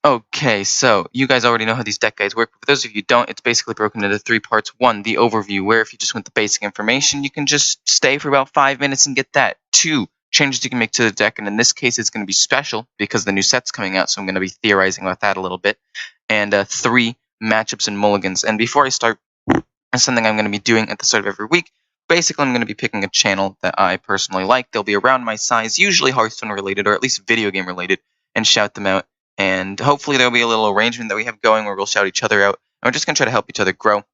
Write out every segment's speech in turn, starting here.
Okay, so you guys already know how these deck guides work, but for those of you who don't, it's basically broken into 3 parts. 1, the overview, where if you just want the basic information, you can just stay for about 5 minutes and get that. 2, changes you can make to the deck, and in this case, it's going to be special because the new set's coming out, so I'm going to be theorizing about that a little bit. And 3, matchups and mulligans. And before I start, something I'm going to be doing at the start of every week. Basically, I'm going to be picking a channel that I personally like. They'll be around my size, usually Hearthstone related, or at least video game related, and shout them out. And hopefully there'll be a little arrangement that we have going where we'll shout each other out. And we're just going to try to help each other grow.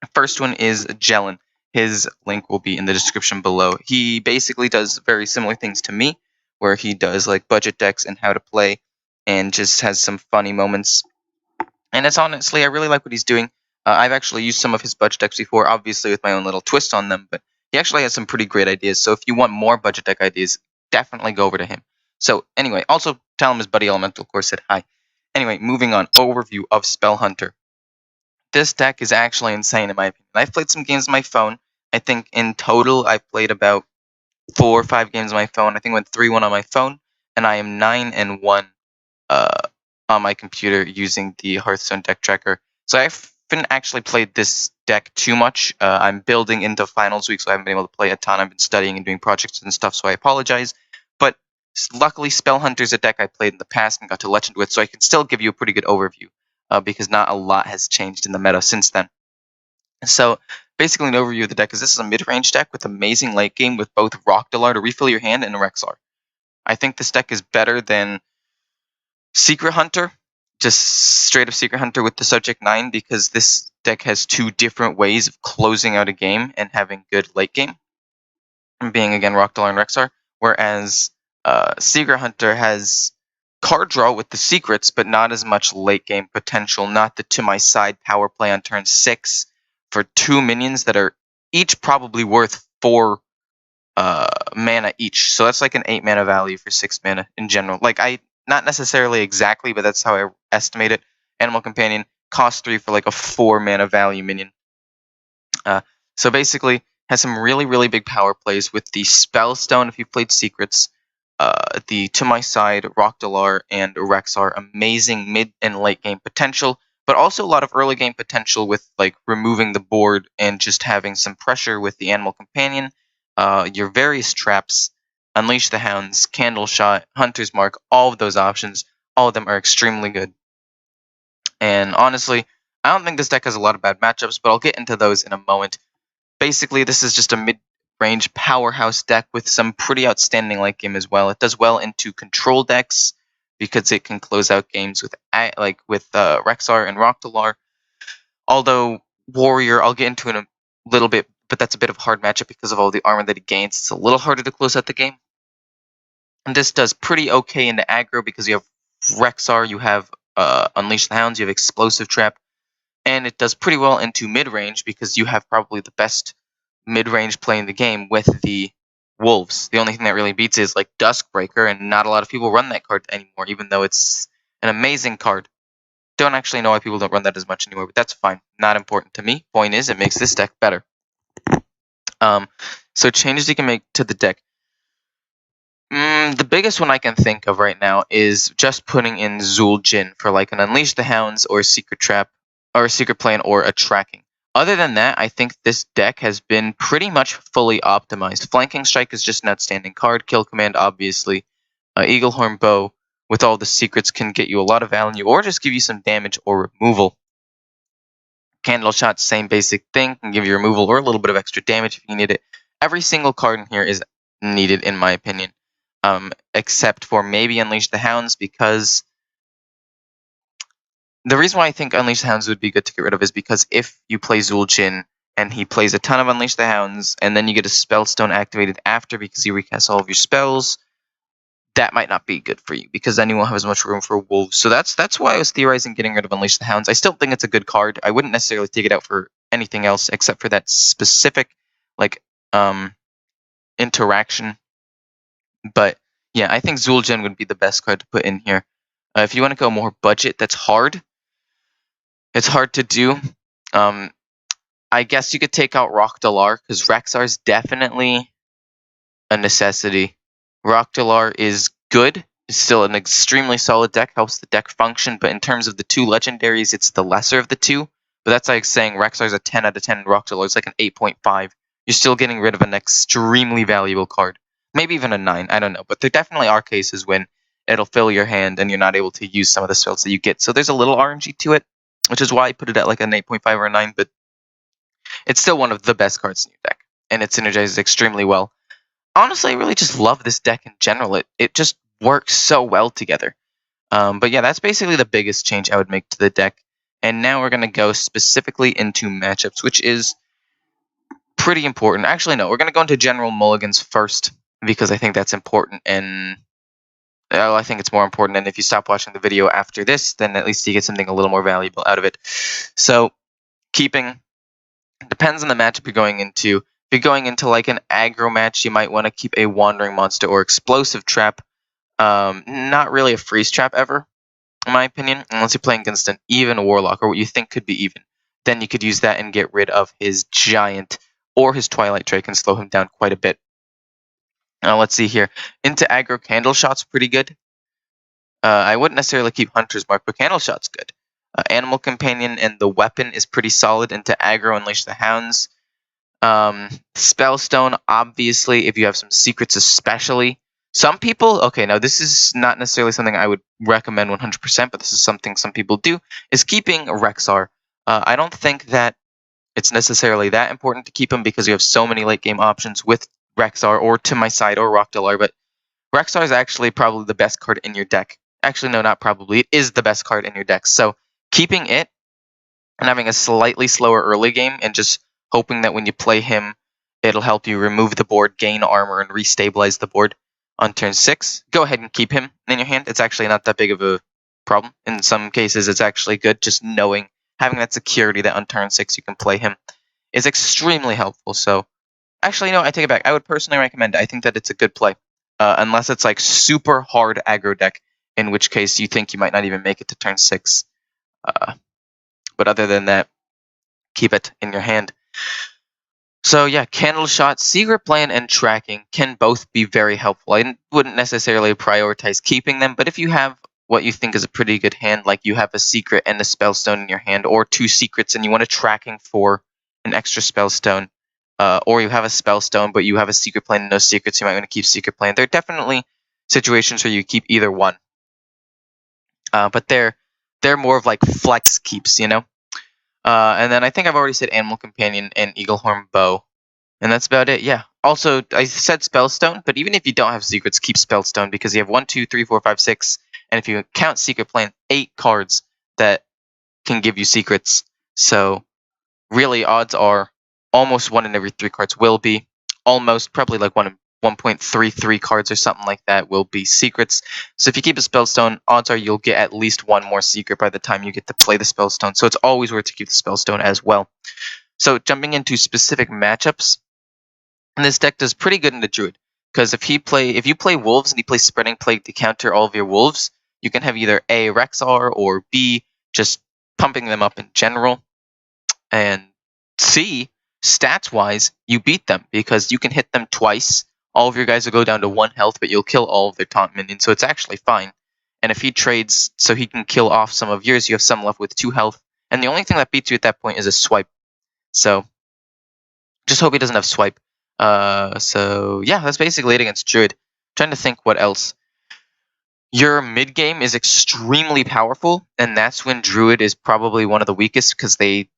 The first one is Jelen. His link will be in the description below. He basically does very similar things to me, where he does like budget decks and how to play, and just has some funny moments. And it's honestly, I really like what he's doing. I've actually used some of his budget decks before, obviously with my own little twist on them, but he actually has some pretty great ideas. So if you want more budget deck ideas, definitely go over to him. So anyway, also tell him his buddy Elemental of course said hi. Anyway, moving on, overview of Spell Hunter. This deck is actually insane in my opinion. I've played some games on my phone. I think in total I've played about 4 or 5 games on my phone. I think I went 3-1 on my phone, and I am 9-1 on my computer using the Hearthstone deck tracker. So I haven't actually played this deck too much. I'm building into finals week, so I haven't been able to play a ton. I've been studying and doing projects and stuff, so I apologize. But luckily, Spell Hunter is a deck I played in the past and got to Legend with, so I can still give you a pretty good overview, because not a lot has changed in the meta since then. So basically, an overview of the deck is this is a mid-range deck with amazing late game with both Rhok'Delar to refill your hand and Rexxar. I think this deck is better than Secret Hunter, just straight up Secret Hunter with the Subject 9, because this deck has 2 different ways of closing out a game and having good late game, being again Rhok'Delar and Rexxar, whereas Secret Hunter has card draw with the secrets, but not as much late game potential, not the to my side power play on turn 6 for 2 minions that are each probably worth 4 mana each. So that's like an 8 mana value for 6 mana in general. Like not necessarily exactly, but that's how I estimate it. Animal Companion costs 3 for like a 4 mana value minion. So basically, has some really, really big power plays with the Spellstone if you've played Secrets, the To My Side, Rhok'Delar, and Rexxar. Amazing mid and late game potential, but also a lot of early game potential with like removing the board and just having some pressure with the Animal Companion, your various traps, Unleash the Hounds, Candle Shot, Hunter's Mark, all of those options, all of them are extremely good. And honestly, I don't think this deck has a lot of bad matchups, but I'll get into those in a moment. Basically, this is just a mid-range powerhouse deck with some pretty outstanding late game as well. It does well into control decks because it can close out games with Rexxar and Rhok'Delar. Although Warrior, I'll get into in a little bit, but that's a bit of a hard matchup because of all the armor that he gains. It's a little harder to close out the game. And this does pretty okay into aggro because you have Rexxar, you have Unleash the Hounds, you have Explosive Trap, and it does pretty well into mid-range because you have probably the best mid-range play in the game with the Wolves. The only thing that really beats is like Duskbreaker, and not a lot of people run that card anymore, even though it's an amazing card. Don't actually know why people don't run that as much anymore, but that's fine. Not important to me. Point is, it makes this deck better. So changes you can make to the deck. The biggest one I can think of right now is just putting in Zul'jin for like an Unleash the Hounds or a Secret Trap or a Secret Plan or a Tracking. Other than that, I think this deck has been pretty much fully optimized. Flanking Strike is just an outstanding card. Kill Command, obviously. Eaglehorn Bow with all the secrets can get you a lot of value or just give you some damage or removal. Candle Shot, same basic thing, can give you removal or a little bit of extra damage if you need it. Every single card in here is needed, in my opinion. Except for maybe Unleash the Hounds, because the reason why I think Unleash the Hounds would be good to get rid of is because if you play Zul'jin and he plays a ton of Unleash the Hounds, and then you get a Spellstone activated after because he recasts all of your spells, that might not be good for you because then you won't have as much room for Wolves. So that's why I was theorizing getting rid of Unleash the Hounds. I still think it's a good card. I wouldn't necessarily take it out for anything else except for that specific like interaction. But yeah, I think Zul'jin would be the best card to put in here. If you want to go more budget, that's hard. It's hard to do. I guess you could take out Rhok'Delar because Rexxar is definitely a necessity. Rhok'Delar is good It's still an extremely solid deck, helps the deck function, but in terms of the two legendaries, it's the lesser of the two. But that's like saying Rexxar's a 10 out of 10 and Rhok'Delar is like an 8.5. You're still getting rid of an extremely valuable card. Maybe even a 9, I don't know. But there definitely are cases when it'll fill your hand and you're not able to use some of the spells that you get. So there's a little RNG to it, which is why I put it at like an 8.5 or a 9, but it's still one of the best cards in your deck. And it synergizes extremely well. Honestly, I really just love this deck in general. It just works so well together. But yeah, that's basically the biggest change I would make to the deck. And now we're going to go specifically into matchups, which is pretty important. Actually, no, we're going to go into general mulligans first, because I think that's important. And well, I think it's more important. And if you stop watching the video after this, then at least you get something a little more valuable out of it. So keeping depends on the matchup you're going into. If you're going into like an aggro match, you might want to keep a wandering monster or explosive trap. Not really a freeze trap ever, in my opinion, unless you're playing against an even warlock or what you think could be even. Then you could use that and get rid of his giant or his twilight drake and slow him down quite a bit. Now let's see here. Into aggro, candle shot's pretty good. I wouldn't necessarily keep hunter's mark, but candle shot's good. Animal companion and the weapon is pretty solid. Into aggro, unleash the hounds. Spellstone, obviously, if you have some secrets, especially. Some people, okay, now this is not necessarily something I would recommend 100%, but this is something some people do, is keeping Rexxar. I don't think that it's necessarily that important to keep him because you have so many late game options with Rexxar or To My Side or Rhok'Delar, but Rexxar is actually probably the best card in your deck. Actually, no, not probably. It is the best card in your deck. So keeping it and having a slightly slower early game and just hoping that when you play him, it'll help you remove the board, gain armor, and restabilize the board on turn 6. Go ahead and keep him in your hand. It's actually not that big of a problem. In some cases, it's actually good. Just knowing, having that security that on turn 6 you can play him is extremely helpful. So, actually, no, I take it back. I would personally recommend it. I think that it's a good play. Unless it's like super hard aggro deck, in which case you think you might not even make it to turn 6. But other than that, keep it in your hand. So yeah, candle shot, secret plan, and tracking can both be very helpful. I wouldn't necessarily prioritize keeping them, but if you have what you think is a pretty good hand, like you have a secret and a spellstone in your hand, or 2 secrets and you want a tracking for an extra spellstone, or you have a spellstone but you have a secret plan and no secrets, you might want to keep secret plan. There are definitely situations where you keep either one, but they're more of like flex keeps, you know. And then I think I've already said Animal Companion and Eaglehorn Bow. And that's about it, yeah. Also, I said Spellstone, but even if you don't have secrets, keep Spellstone because you have 1, 2, 3, 4, 5, 6. And if you count Secret Plan, 8 cards that can give you secrets. So really, odds are almost 1 in every 3 cards will be. Almost, probably like 1.33 cards or something like that will be secrets. So if you keep a Spellstone, odds are you'll get at least 1 more secret by the time you get to play the Spellstone. So it's always worth to keep the Spellstone as well. So jumping into specific matchups, this deck does pretty good in the Druid. Because if you play Wolves and he plays Spreading Plague to counter all of your Wolves, you can have either A, Rexxar, or B, just pumping them up in general. And C, stats-wise, you beat them because you can hit them twice. All of your guys will go down to 1 health, but you'll kill all of their taunt minions, so it's actually fine. And if he trades so he can kill off some of yours, you have some left with 2 health. And the only thing that beats you at that point is a swipe. So just hope he doesn't have swipe. So yeah, that's basically it against Druid. Trying to think what else. Your mid game is extremely powerful, and that's when Druid is probably one of the weakest because they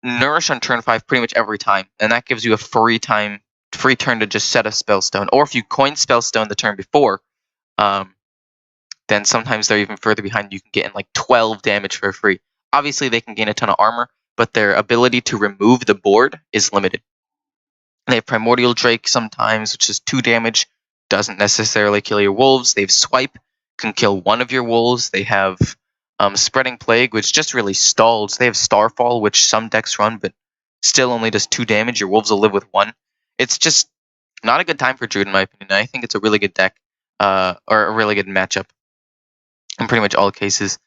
nourish on turn 5 pretty much every time, and that gives you a free turn to just set a Spellstone. Or if you coin Spellstone the turn before, then sometimes they're even further behind. You can get in like 12 damage for free. Obviously, they can gain a ton of armor, but their ability to remove the board is limited. They have Primordial Drake sometimes, which is 2 damage. Doesn't necessarily kill your wolves. They have Swipe, can kill one of your wolves. They have Spreading Plague, which just really stalls. They have Starfall, which some decks run, but still only does 2 damage. Your wolves will live with 1. It's just not a good time for Druid, in my opinion. I think it's a really good deck, or a really good matchup in pretty much all cases.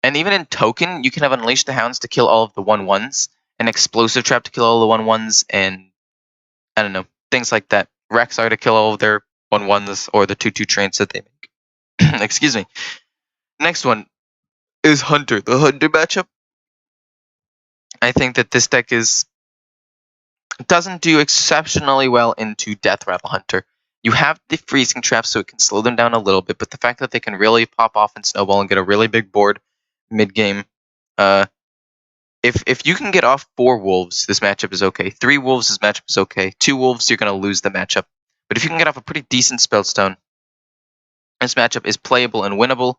And even in Token, you can have Unleash the Hounds to kill all of the 1/1s, an Explosive Trap to kill all the 1/1s, and I don't know, things like that. Rexxar to kill all of their 1/1s or the 2/2 trains that they make. Excuse me. Next one is Hunter. The Hunter matchup. I think that this deck doesn't do exceptionally well into Death Rattle Hunter. You have the freezing trap, so it can slow them down a little bit, but the fact that they can really pop off and snowball and get a really big board mid-game, if you can get off 4 wolves, this matchup is okay. 3 wolves, this matchup is okay. 2 wolves, you're going to lose the matchup. But if you can get off a pretty decent Spellstone, this matchup is playable and winnable.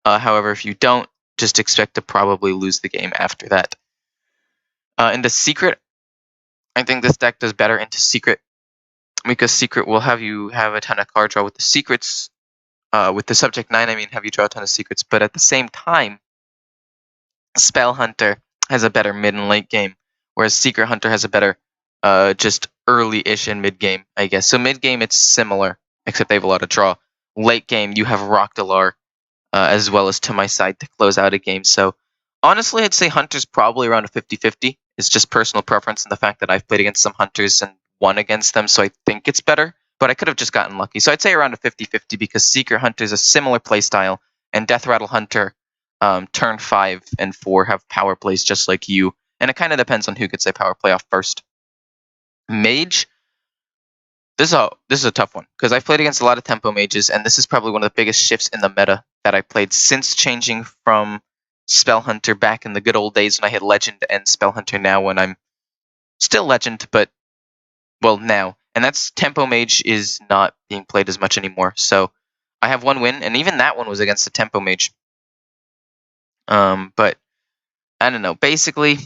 However, if you don't, just expect to probably lose the game after that. Into Secret, I think this deck does better into Secret, because Secret will have you have a ton of card draw with the secrets. With the Subject 9, I mean, have you draw a ton of secrets. But at the same time, Spell Hunter has a better mid and late game, whereas Secret Hunter has a better just early-ish and mid-game, I guess. So mid-game, it's similar, except they have a lot of draw. Late game, you have Rhok'Delar, as well as To My Side to close out a game. So honestly, I'd say Hunter's probably around a 50-50. It's just personal preference and the fact that I've played against some Hunters and won against them, so I think it's better. But I could have just gotten lucky. So I'd say around a 50-50 because Secret Hunter is a similar playstyle, and Death Rattle Hunter, turn 5 and 4 have power plays just like you. And it kind of depends on who gets their power play off first. Mage, this is a tough one because I've played against a lot of tempo mages, and this is probably one of the biggest shifts in the meta that I played since changing from Spell Hunter back in the good old days when I had Legend and Spell Hunter now when I'm still Legend, but well now. And that's Tempo Mage is not being played as much anymore. So I have 1 win, and even that one was against the Tempo Mage. But I don't know. Basically,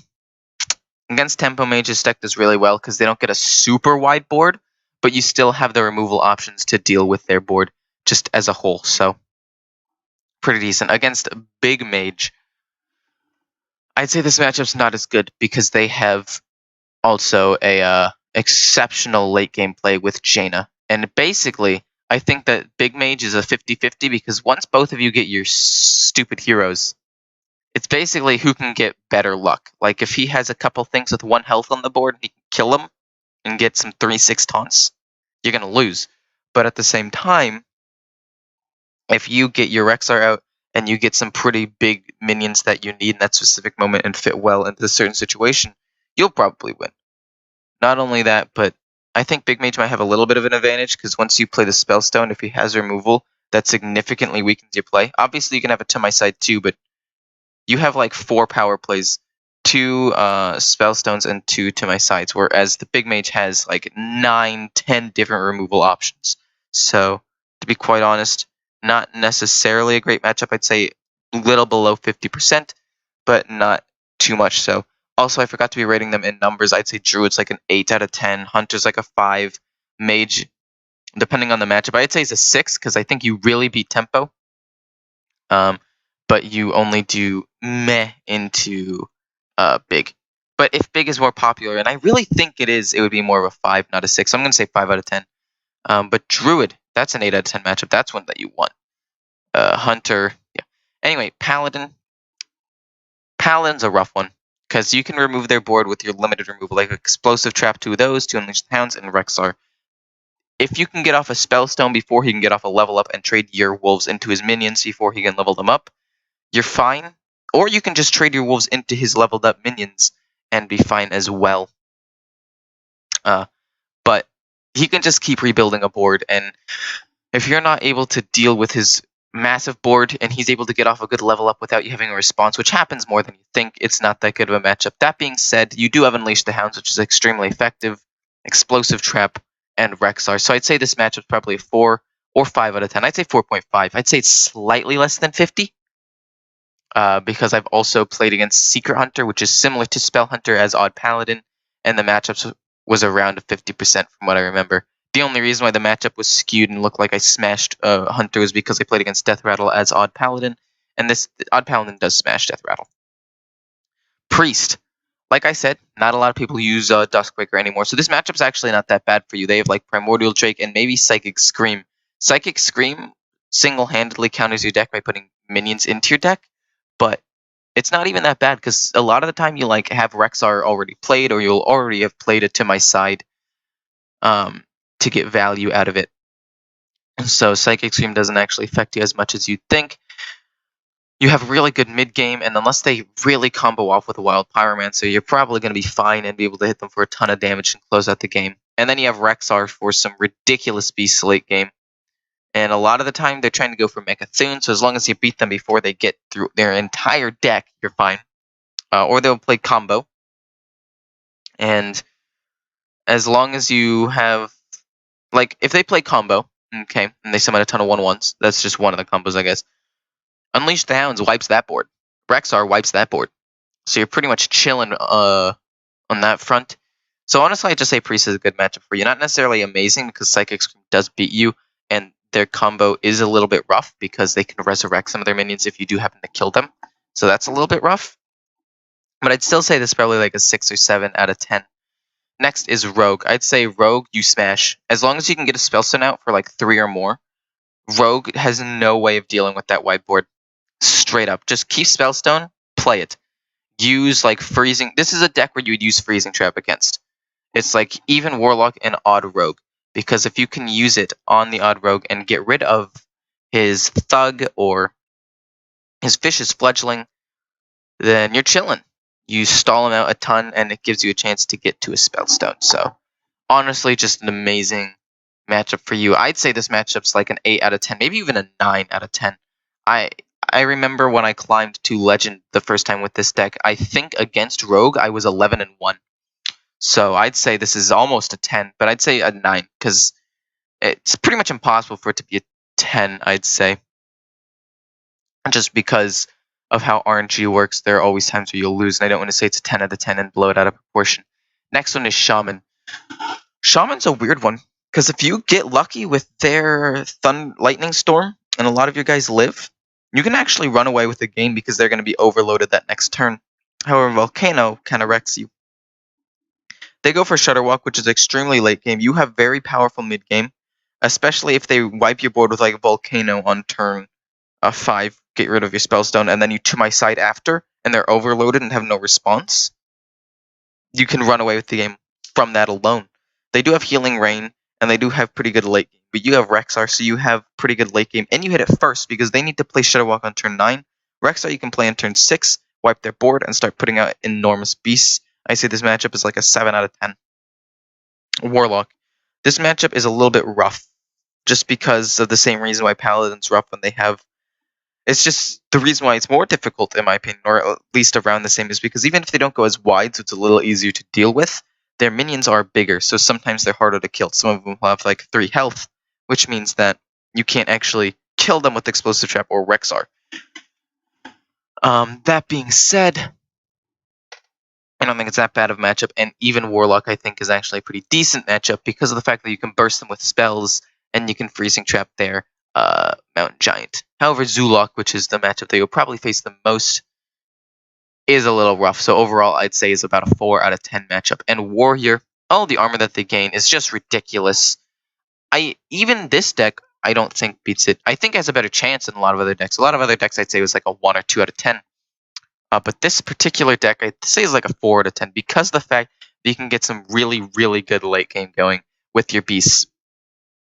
against Tempo Mage, this deck does really well because they don't get a super wide board, but you still have the removal options to deal with their board just as a whole. So pretty decent. Against Big Mage, I'd say this matchup's not as good because they have also a exceptional late game play with Jaina. And basically, I think that Big Mage is a 50-50 because once both of you get your stupid heroes, it's basically who can get better luck. Like if he has a couple things with 1 health on the board, he can kill them and get some 3-6 taunts, you're going to lose. But at the same time, if you get your Rexxar out and you get some pretty big minions that you need in that specific moment and fit well into a certain situation, you'll probably win. Not only that, but I think Big Mage might have a little bit of an advantage because once you play the Spellstone, if he has removal, that significantly weakens your play. Obviously, you can have it To My Side too, but you have like 4 power plays, 2 Spellstones and 2 To My Sides, whereas the Big Mage has like 9-10 different removal options. So, to be quite honest, not necessarily a great matchup. I'd say a little below 50%, but not too much so. Also, I forgot to be rating them in numbers. I'd say Druid's like an 8 out of 10. Hunter's like a 5. Mage, depending on the matchup, I'd say it's a 6 because I think you really beat tempo. But you only do meh into big. But if big is more popular, and I really think it is, it would be more of a 5, not a 6. So I'm going to say 5 out of 10. But Druid, that's an 8 out of 10 matchup. That's one that you want. Hunter, yeah. Anyway, Paladin. Paladin's a rough one because you can remove their board with your limited removal, like Explosive Trap 2 of those, 2 Unleashed Hounds, and Rexxar. If you can get off a Spellstone before he can get off a level up and trade your wolves into his minions before he can level them up, you're fine. Or you can just trade your wolves into his leveled up minions and be fine as well. But he can just keep rebuilding a board, and if you're not able to deal with his massive board and he's able to get off a good level up without you having a response, which happens more than you think, it's not that good of a matchup. That being said, you do have Unleash the Hounds, which is extremely effective, Explosive Trap, and Rexxar. So I'd say this matchup's probably a 4 or 5 out of 10. I'd say 4.5. I'd say it's slightly less than 50. Because I've also played against Secret Hunter, which is similar to Spell Hunter as Odd Paladin, and the matchups was around 50% from what I remember. The only reason why the matchup was skewed and looked like I smashed Hunter was because I played against Death Rattle as Odd Paladin, and this Odd Paladin does smash Death Rattle. Priest. Like I said, not a lot of people use Duskbreaker anymore, so this matchup's actually not that bad for you. They have like Primordial Drake and maybe Psychic Scream. Psychic Scream single-handedly counters your deck by putting minions into your deck, but it's not even that bad because a lot of the time you like have Rexxar already played, or you'll already have played it To My Side to get value out of it. So Psychic Scream doesn't actually affect you as much as you'd think. You have really good mid-game, and unless they really combo off with a Wild Pyromancer, you're probably going to be fine and be able to hit them for a ton of damage and close out the game. And then you have Rexxar for some ridiculous beasts late game. And a lot of the time, they're trying to go for Mechathune, so as long as you beat them before they get through their entire deck, you're fine. Or they'll play combo. And as long as you have... Like, if they play combo, okay, and they summon a ton of 1/1s, that's just one of the combos, I guess. Unleash the Hounds wipes that board. Rexxar wipes that board. So you're pretty much chilling on that front. So honestly, I just say Priest is a good matchup for you. Not necessarily amazing because Psychic Scream does beat you, and their combo is a little bit rough because they can resurrect some of their minions if you do happen to kill them. So that's a little bit rough. But I'd still say this is probably like a 6 or 7 out of 10. Next is Rogue. I'd say Rogue, you smash. As long as you can get a Spellstone out for like 3 or more, Rogue has no way of dealing with that whiteboard. Straight up. Just keep Spellstone, play it. Use like Freezing. This is a deck where you would use Freezing Trap against. It's like even Warlock and Odd Rogue. Because if you can use it on the Odd Rogue and get rid of his Thug or his Fish's Fledgling, then you're chilling. You stall him out a ton and it gives you a chance to get to a Spellstone. So honestly, just an amazing matchup for you. I'd say this matchup's like an 8 out of 10, maybe even a 9 out of 10. I remember when I climbed to Legend the first time with this deck, I think against Rogue, I was 11-1. So I'd say this is almost a 10, but I'd say a 9, because it's pretty much impossible for it to be a 10, I'd say. Just because of how RNG works, there are always times where you'll lose, and I don't want to say it's a 10 out of 10 and blow it out of proportion. Next one is Shaman. Shaman's a weird one, because if you get lucky with their Lightning Storm, and a lot of your guys live, you can actually run away with the game because they're going to be overloaded that next turn. However, Volcano kind of wrecks you. They go for Shutterwalk, which is extremely late game. You have very powerful mid game, especially if they wipe your board with like a Volcano on turn 5, get rid of your Spellstone, and then you to my side after, and they're overloaded and have no response. You can run away with the game from that alone. They do have Healing Rain, and they do have pretty good late game. But you have Rexxar, so you have pretty good late game. And you hit it first, because they need to play Shutterwalk on turn 9. Rexxar you can play on turn 6, wipe their board, and start putting out enormous beasts. I say this matchup is like a 7 out of 10. Warlock. This matchup is a little bit rough, just because of the same reason why Paladin's rough when they have... It's just the reason why it's more difficult, in my opinion, or at least around the same, is because even if they don't go as wide, so it's a little easier to deal with, their minions are bigger, so sometimes they're harder to kill. Some of them have like 3 health, which means that you can't actually kill them with Explosive Trap or Rexxar. That being said, I don't think it's that bad of a matchup, and even Warlock I think is actually a pretty decent matchup because of the fact that you can burst them with spells, and you can Freezing Trap their Mountain Giant. However, Zoolock, which is the matchup that you'll probably face the most, is a little rough. So overall, I'd say is about a 4 out of 10 matchup. And Warrior, all the armor that they gain is just ridiculous. Even this deck, I don't think beats it. I think it has a better chance than a lot of other decks. A lot of other decks, I'd say, was like a 1 or 2 out of 10. But this particular deck, I'd say is like a 4 out of 10 because of the fact that you can get some really, really good late game going with your beasts.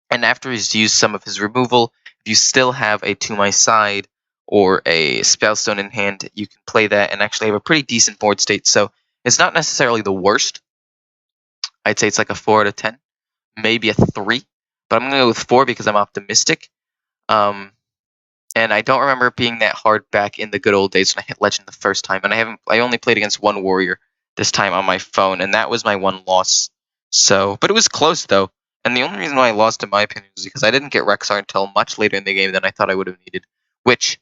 And after he's used some of his removal, if you still have a To My Side or a Spellstone in hand, you can play that and actually have a pretty decent board state. So it's not necessarily the worst. I'd say it's like a 4 out of 10, maybe a 3. But I'm going to go with 4 because I'm optimistic. And I don't remember it being that hard back in the good old days when I hit Legend the first time. And I only played against one Warrior this time on my phone, and that was my one loss. So, but it was close though. And the only reason why I lost, in my opinion, is because I didn't get Rexxar until much later in the game than I thought I would have needed, which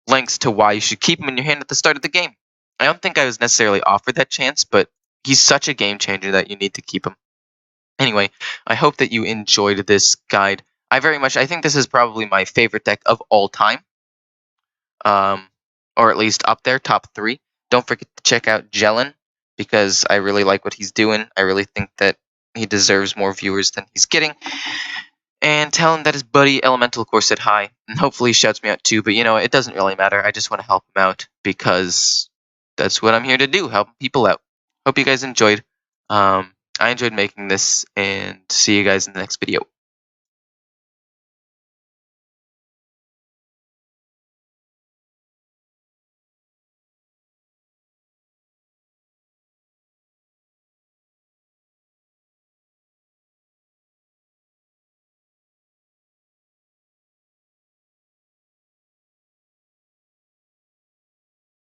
links to why you should keep him in your hand at the start of the game. I don't think I was necessarily offered that chance, but he's such a game changer that you need to keep him. Anyway, I hope that you enjoyed this guide. I think this is probably my favorite deck of all time. Or at least up there, top 3. Don't forget to check out Jelen, because I really like what he's doing. I really think that he deserves more viewers than he's getting. And tell him that his buddy Elemental Core said hi. And hopefully he shouts me out too, but you know, it doesn't really matter. I just want to help him out because that's what I'm here to do, help people out. Hope you guys enjoyed. I enjoyed making this, and see you guys in the next video.